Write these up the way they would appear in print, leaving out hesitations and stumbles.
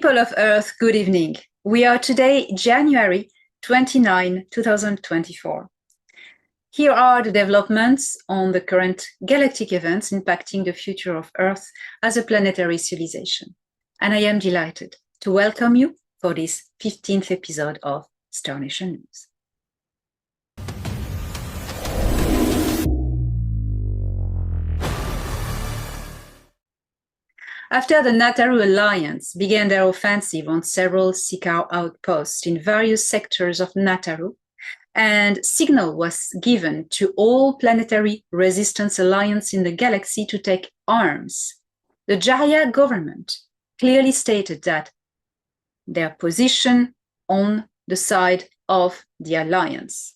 People of Earth, good evening. We are today January 29, 2024. Here are the developments on the current galactic events impacting the future of Earth as a planetary civilization. And I am delighted to welcome you for this 15th episode of Star Nation News. After the Nataru Alliance began their offensive on several Sikaar outposts in various sectors of Nataru, and signal was given to all planetary resistance alliances in the galaxy to take arms, the Jahaya government clearly stated that their position on the side of the alliance.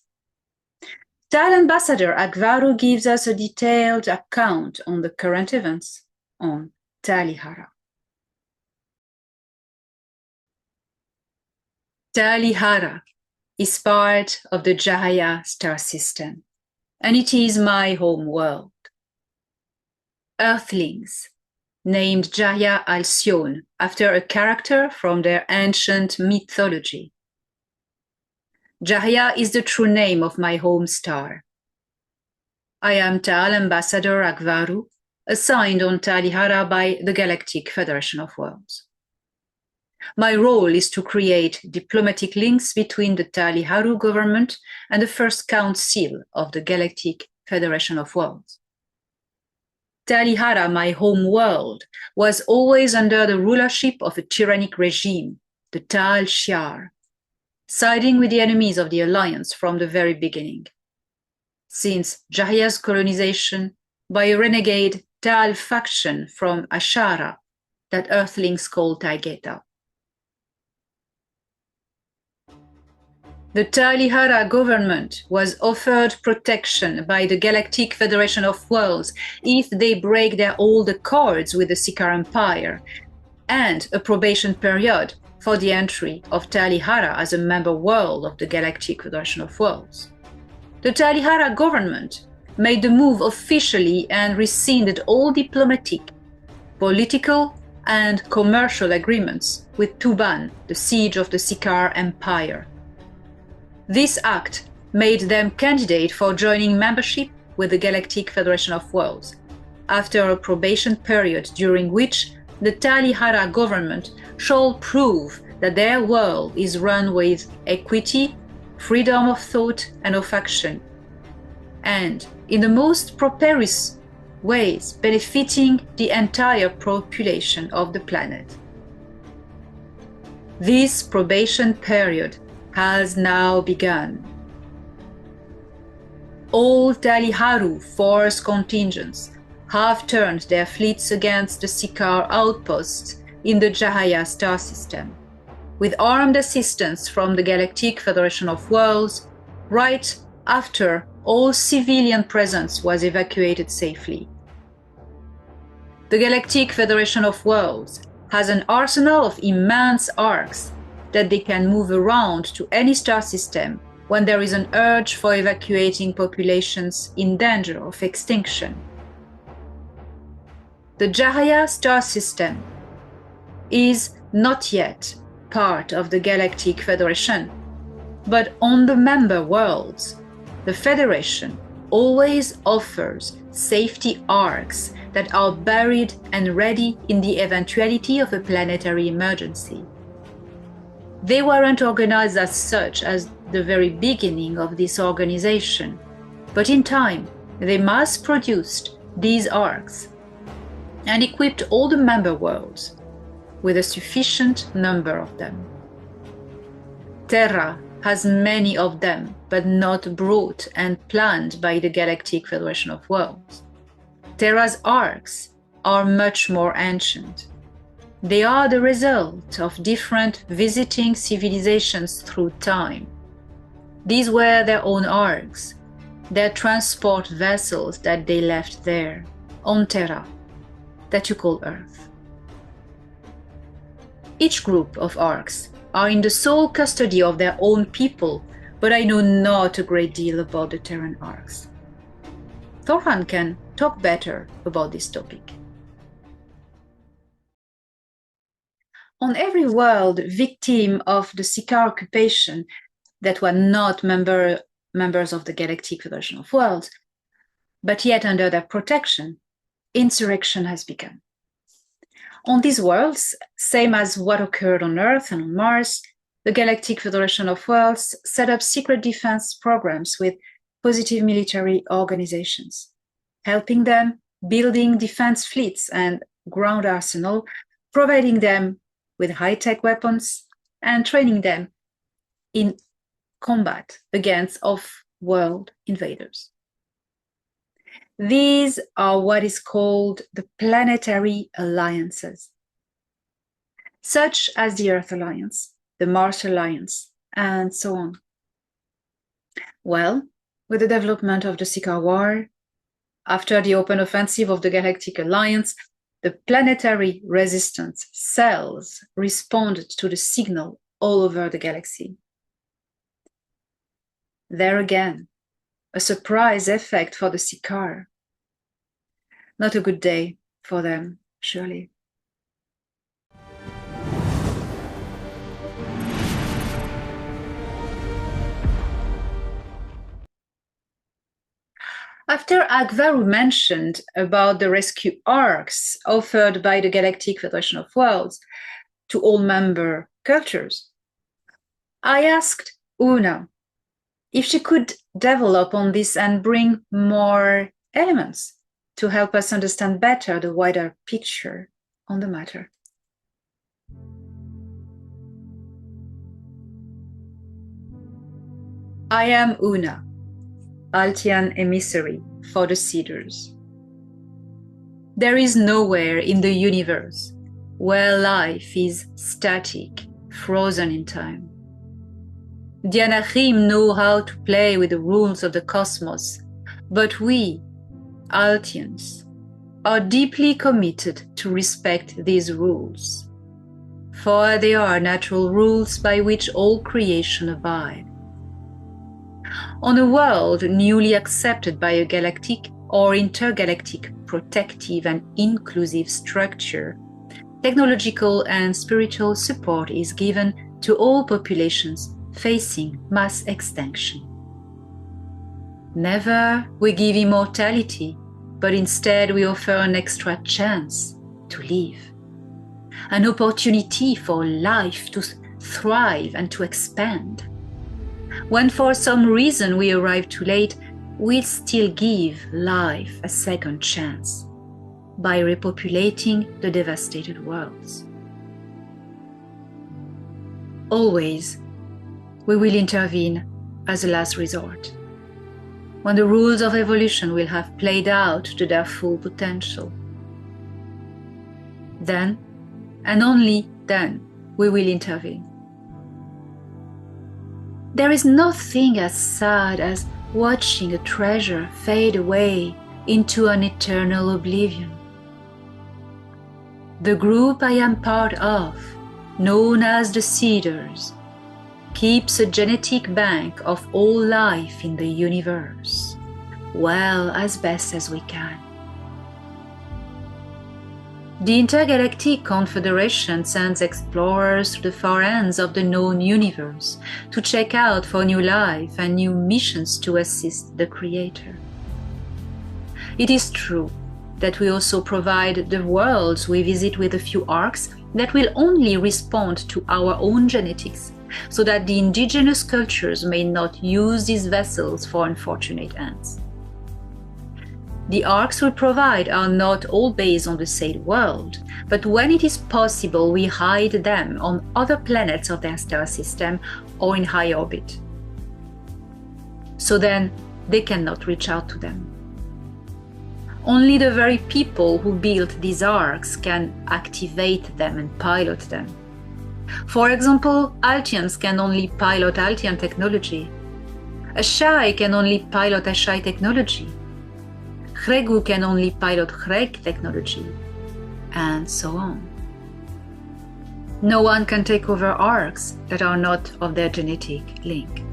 Taal Ambassador Akvaaru gives us a detailed account on the current events on Talihara. Talihara is part of the Jahaya star system, and it is my home world. Earthlings, named Jahya Alcyon after a character from their ancient mythology. Jahya is the true name of my home star. I am Taal Ambassador Akvaaru, assigned on Talihara by the Galactic Federation of Worlds. My role is to create diplomatic links between the Taliharu government and the first council of the Galactic Federation of Worlds. Talihara, my home world, was always under the rulership of a tyrannic regime, the Taal Shiar, siding with the enemies of the Alliance from the very beginning. Since Jahaya's colonization by a renegade Taal faction from Ashara that Earthlings call Taigeta. The Talihara government was offered protection by the Galactic Federation of Worlds if they break their old accords with the Sikaar Empire, and a probation period for the entry of Talihara as a member world of the Galactic Federation of Worlds. The Talihara government made the move officially and rescinded all diplomatic, political, and commercial agreements with Tuban, the siege of the Sikaar Empire. This act made them candidate for joining membership with the Galactic Federation of Worlds, after a probation period during which the Talihara government shall prove that their world is run with equity, freedom of thought and of action, and in the most prosperous ways benefiting the entire population of the planet. This probation period has now begun. All Taliharu force contingents have turned their fleets against the Sikaar outposts in the Jahaya star system, with armed assistance from the Galactic Federation of Worlds, right after all civilian presence was evacuated safely. The Galactic Federation of Worlds has an arsenal of immense arcs that they can move around to any star system when there is an urge for evacuating populations in danger of extinction. The Jahaya star system is not yet part of the Galactic Federation, but on the member worlds, the Federation always offers safety arcs that are buried and ready in the eventuality of a planetary emergency. They weren't organized as such as the very beginning of this organization, but in time they mass-produced these arcs and equipped all the member worlds with a sufficient number of them. Terra has many of them, but not brought and planned by the Galactic Federation of Worlds. Terra's arcs are much more ancient. They are the result of different visiting civilizations through time. These were their own arcs, their transport vessels that they left there, on Terra, that you call Earth. Each group of arcs are in the sole custody of their own people, but I know not a great deal about the Terran arcs. Thorhan can talk better about this topic. On every world victim of the Sikaar occupation that were not members of the Galactic Federation of Worlds, but yet under their protection, insurrection has begun. On these worlds, same as what occurred on Earth and on Mars, the Galactic Federation of Worlds set up secret defense programs with positive military organizations, helping them building defense fleets and ground arsenal, providing them with high-tech weapons, and training them in combat against off-world invaders. These are what is called the planetary alliances, such as the Earth Alliance, the Mars Alliance, and so on. Well, with the development of the Sikaar War, after the open offensive of the Galactic Alliance, the planetary resistance cells responded to the signal all over the galaxy. There again, a surprise effect for the Sikaar. Not a good day for them, surely. After Akvaaru mentioned about the rescue arcs offered by the Galactic Federation of Worlds to all member cultures, I asked Oona if she could develop on this and bring more elements to help us understand better the wider picture on the matter. I am Oona, altean emissary for the Cedars. There is nowhere in the universe where life is static, frozen in time. The Anachim know how to play with the rules of the cosmos, but we, Alteans, are deeply committed to respect these rules, for they are natural rules by which all creation abide. On a world newly accepted by a galactic or intergalactic protective and inclusive structure, technological and spiritual support is given to all populations facing mass extinction. Never we give immortality, but instead we offer an extra chance to live, an opportunity for life to thrive and to expand. When for some reason we arrive too late, we still give life a second chance by repopulating the devastated worlds. Always, we will intervene as a last resort, when the rules of evolution will have played out to their full potential. Then, and only then, we will intervene. There is nothing as sad as watching a treasure fade away into an eternal oblivion. The group I am part of, known as the Cedars, keeps a genetic bank of all life in the universe, well as best as we can. The Intergalactic Confederation sends explorers to the far ends of the known universe to check out for new life and new missions to assist the Creator. It is true that we also provide the worlds we visit with a few arcs that will only respond to our own genetics, so that the indigenous cultures may not use these vessels for unfortunate ends. The arcs we provide are not all based on the said world, but when it is possible, we hide them on other planets of their star system or in high orbit. So then, they cannot reach out to them. Only the very people who built these arcs can activate them and pilot them. For example, Alteans can only pilot Altean technology. A Shai can only pilot a Shai technology. Hregu can only pilot Hreg technology, and so on. No one can take over arcs that are not of their genetic link.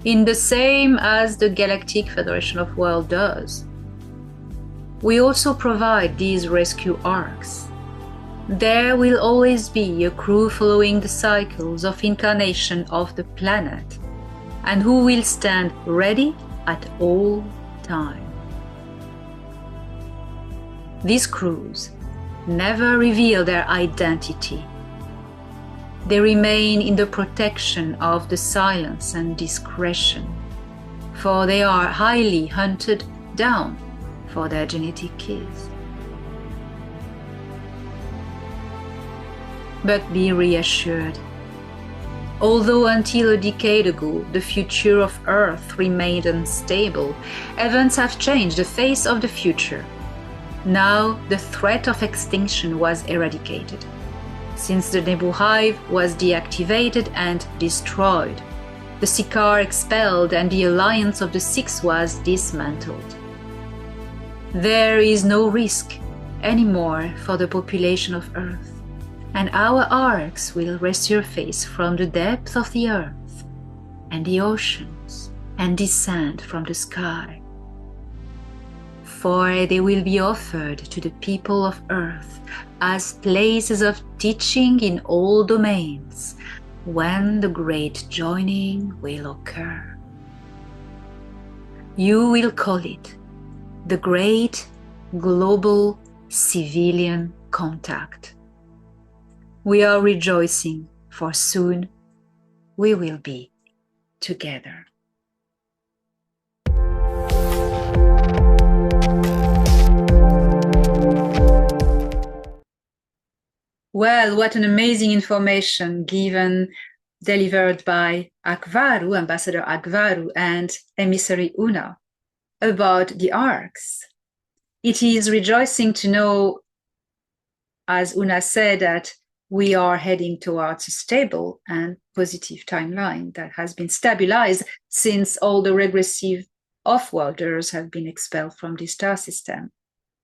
In the same as the Galactic Federation of Worlds does, we also provide these rescue arcs There will always be a crew following the cycles of incarnation of the planet, and who will stand ready at all times. These crews never reveal their identity. They remain in the protection of the silence and discretion, for they are highly hunted down for their genetic keys. But be reassured. Although until a decade ago the future of Earth remained unstable, events have changed the face of the future. Now the threat of extinction was eradicated, since the Nebu Hive was deactivated and destroyed, the Sikaar expelled, and the Alliance of the Six was dismantled. There is no risk anymore for the population of Earth, and our arcs will resurface from the depths of the earth and the oceans and descend from the sky. For they will be offered to the people of Earth as places of teaching in all domains when the great joining will occur. You will call it the Great Global Civilian Contact. We are rejoicing, for soon we will be together. Well, what an amazing information delivered by Akvaaru, Ambassador Akvaaru, and emissary Oona about the arcs. It is rejoicing to know, as Oona said, that we are heading towards a stable and positive timeline that has been stabilized since all the regressive off-worlders have been expelled from the star system.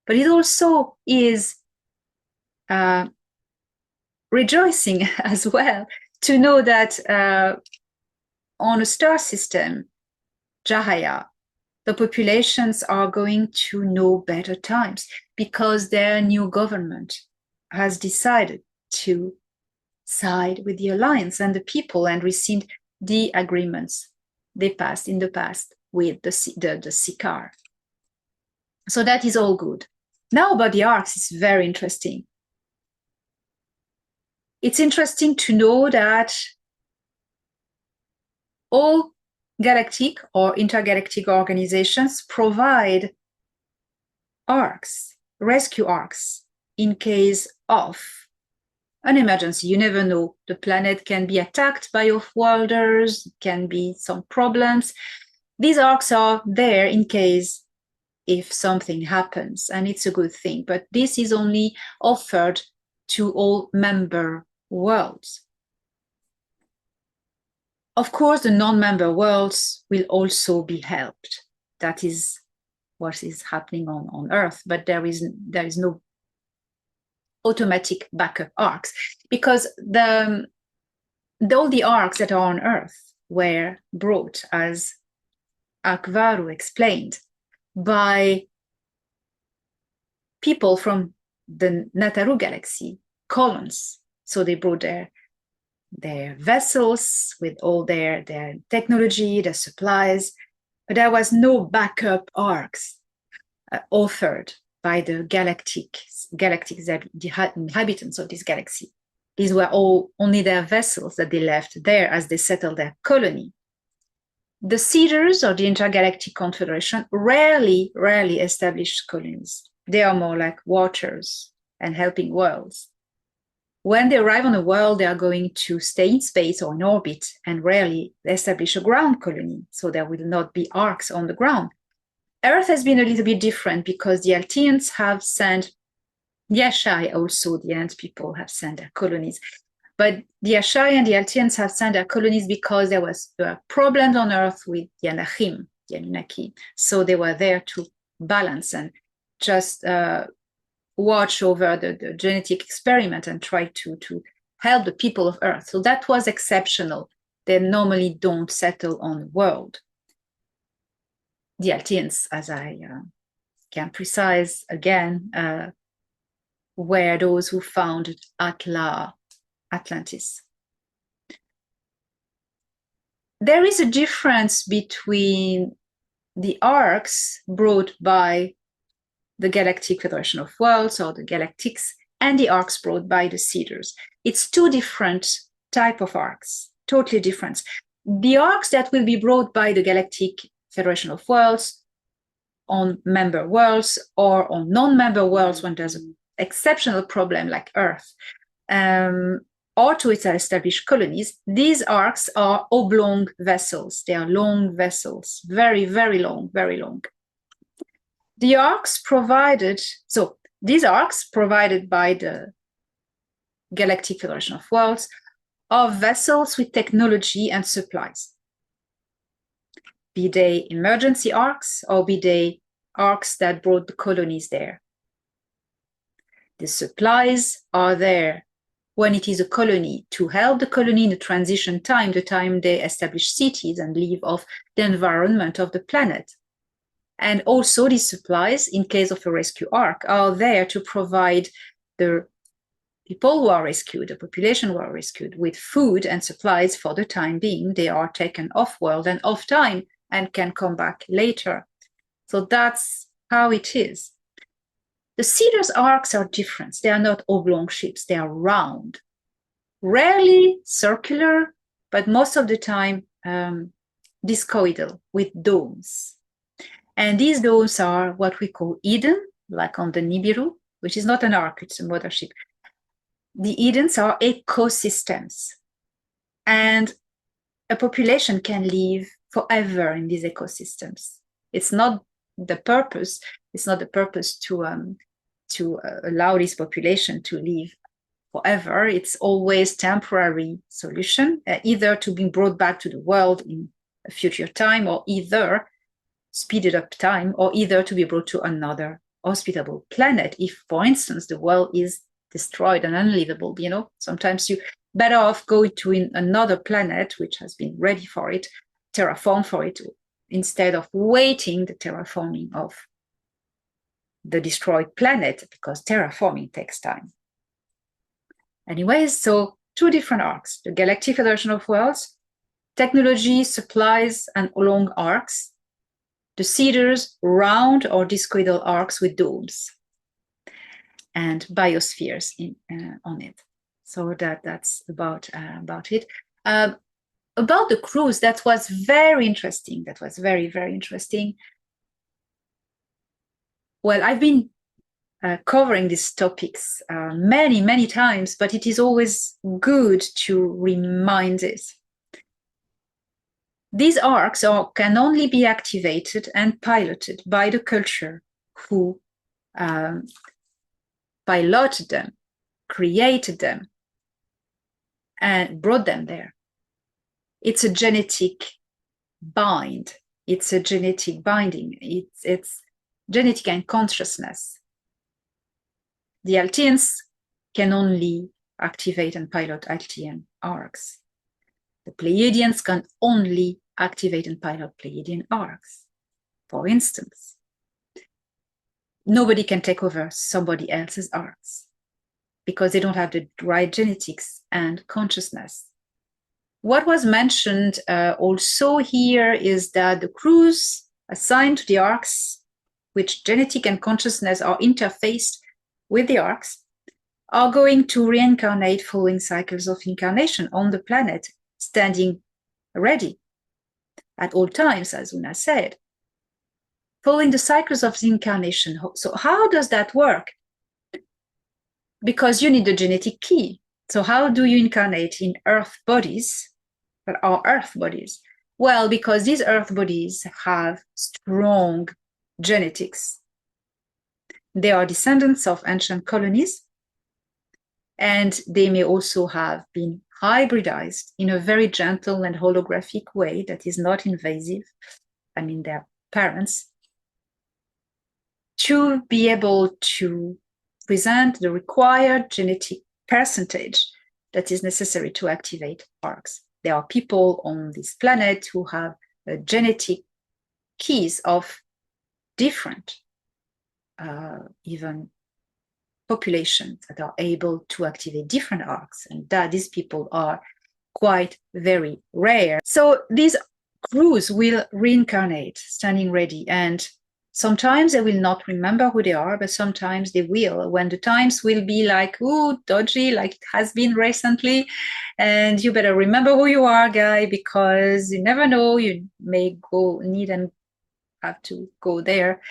But it also is rejoicing as well to know that on a star system, Jahaya, the populations are going to know better times because their new government has decided to side with the alliance and the people and rescind the agreements they passed in the past with the Sikaar. So that is all good. Now about the arcs, it's very interesting. It's interesting to know that all galactic or intergalactic organizations provide arcs, rescue arcs, in case of an emergency. You never know. The planet can be attacked by off-worlders, can be some problems. These arcs are there in case if something happens, and it's a good thing. But this is only offered to all member worlds. Of course, the non-member worlds will also be helped. That is what is happening on Earth, but there is no automatic backup arcs because all the arcs that are on Earth were brought, as Akvaaru explained, by people from the Nataru galaxy, colons. So they brought their vessels with all their technology, their supplies, but there was no backup arcs offered by the galactics, the inhabitants of this galaxy. These were all only their vessels that they left there as they settled their colony. The Cedars or the Intergalactic Confederation rarely established colonies. They are more like watchers and helping worlds. When they arrive on a world, they are going to stay in space or in orbit and rarely establish a ground colony, so there will not be arcs on the ground. Earth has been a little bit different because the Alteans have sent, the Ashai also, the Ant people have sent their colonies. But the Ashai and the Alteans have sent their colonies because there were problems on Earth with the Anachim, the Anunnaki. So they were there to balance and just watch over the genetic experiment and try to help the people of Earth. So that was exceptional. They normally don't settle on the world. The Alteans, as I can precise again, were those who founded Atlantis. There is a difference between the arcs brought by the Galactic Federation of Worlds, or the Galactics, and the arcs brought by the Seeders. It's two different types of arcs, totally different. The arcs that will be brought by the Galactic Federation of Worlds on member worlds or on non-member worlds when there's an exceptional problem like Earth, or to its established colonies, these arcs are oblong vessels. They are long vessels, very, very long, very long. The arcs provided, so these arcs provided by the Galactic Federation of Worlds are vessels with technology and supplies, be they emergency arcs or be they arcs that brought the colonies there. The supplies are there when it is a colony to help the colony in the transition time, the time they establish cities and live off the environment of the planet. And also these supplies, in case of a rescue arc, are there to provide the people who are rescued, the population who are rescued, with food and supplies for the time being. They are taken off-world and off-time and can come back later. So that's how it is. The Seeders' arcs are different. They are not oblong ships. They are round, rarely circular, but most of the time discoidal with domes. And these domes are what we call Eden, like on the Nibiru, which is not an arc, it's a mothership. The Edens are ecosystems. And a population can live forever in these ecosystems. It's not the purpose to allow this population to live forever. It's always temporary solution, either to be brought back to the world in a future time, or either speeded up time, or either to be brought to another hospitable planet if, for instance, the world is destroyed and unlivable. You know, sometimes you better off go to another planet which has been ready for it, terraform for it, instead of waiting the terraforming of the destroyed planet, because terraforming takes time. Anyways, so two different arcs: the Galactic Federation of Worlds, technology, supplies, and long arcs. The Seeders, round or discoidal arcs with domes and biospheres on it. So that's about it. About the crews, that was very interesting. That was very, very interesting. Well, I've been covering these topics many, many times, but it is always good to remind it. These arcs can only be activated and piloted by the culture who piloted them, created them, and brought them there. It's a genetic bind. It's a genetic binding. It's genetic and consciousness. The Alteans can only activate and pilot Altean arcs. The Pleiadians can only activate and pilot Pleiadian arcs. For instance, nobody can take over somebody else's arcs because they don't have the right genetics and consciousness. What was mentioned also here is that the crews assigned to the arcs, which genetic and consciousness are interfaced with the arcs, are going to reincarnate following cycles of incarnation on the planet, standing ready at all times, as Oona said, following the cycles of the incarnation. So how does that work? Because you need the genetic key. So how do you incarnate in Earth bodies that are Earth bodies? Well, because these Earth bodies have strong genetics. They are descendants of ancient colonies, and they may also have been hybridized in a very gentle and holographic way that is not invasive, I mean their parents, to be able to present the required genetic percentage that is necessary to activate arcs. There are people on this planet who have genetic keys of different, even populations that are able to activate different arcs, and that these people are quite very rare. So these crews will reincarnate, standing ready, and sometimes they will not remember who they are, but sometimes they will, when the times will be like, ooh, dodgy, like it has been recently, and you better remember who you are, guy, because you never know, you may need and have to go there.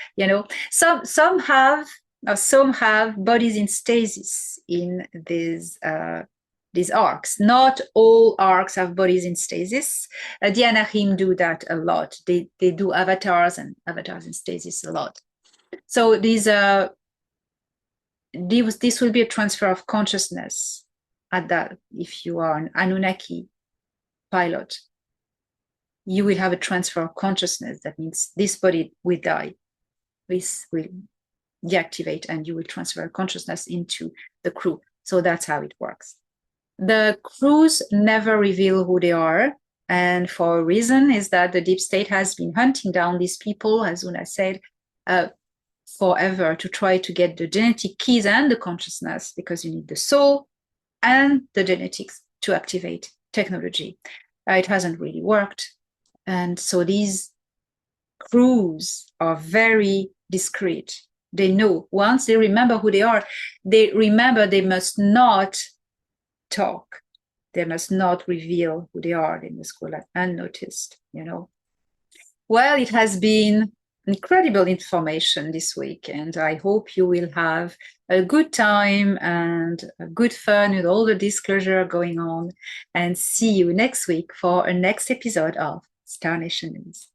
Some have bodies in stasis in these arcs. Not all arcs have bodies in stasis. The Anahim do that a lot. They do avatars in stasis a lot. So this will be a transfer of consciousness at that. If you are an Anunnaki pilot, you will have a transfer of consciousness. That means this body will die. This will deactivate and you will transfer consciousness into the crew. So that's how it works. The crews never reveal who they are. And for a reason is that the deep state has been hunting down these people, as Oona said, forever to try to get the genetic keys and the consciousness, because you need the soul and the genetics to activate technology. It hasn't really worked. And so these crews are very discreet. They know once they remember who they are, they remember they must not talk. They must not reveal who they are. They must go like unnoticed, Well, it has been incredible information this week, and I hope you will have a good time and a good fun with all the disclosure going on, and see you next week for a next episode of Star Nation News.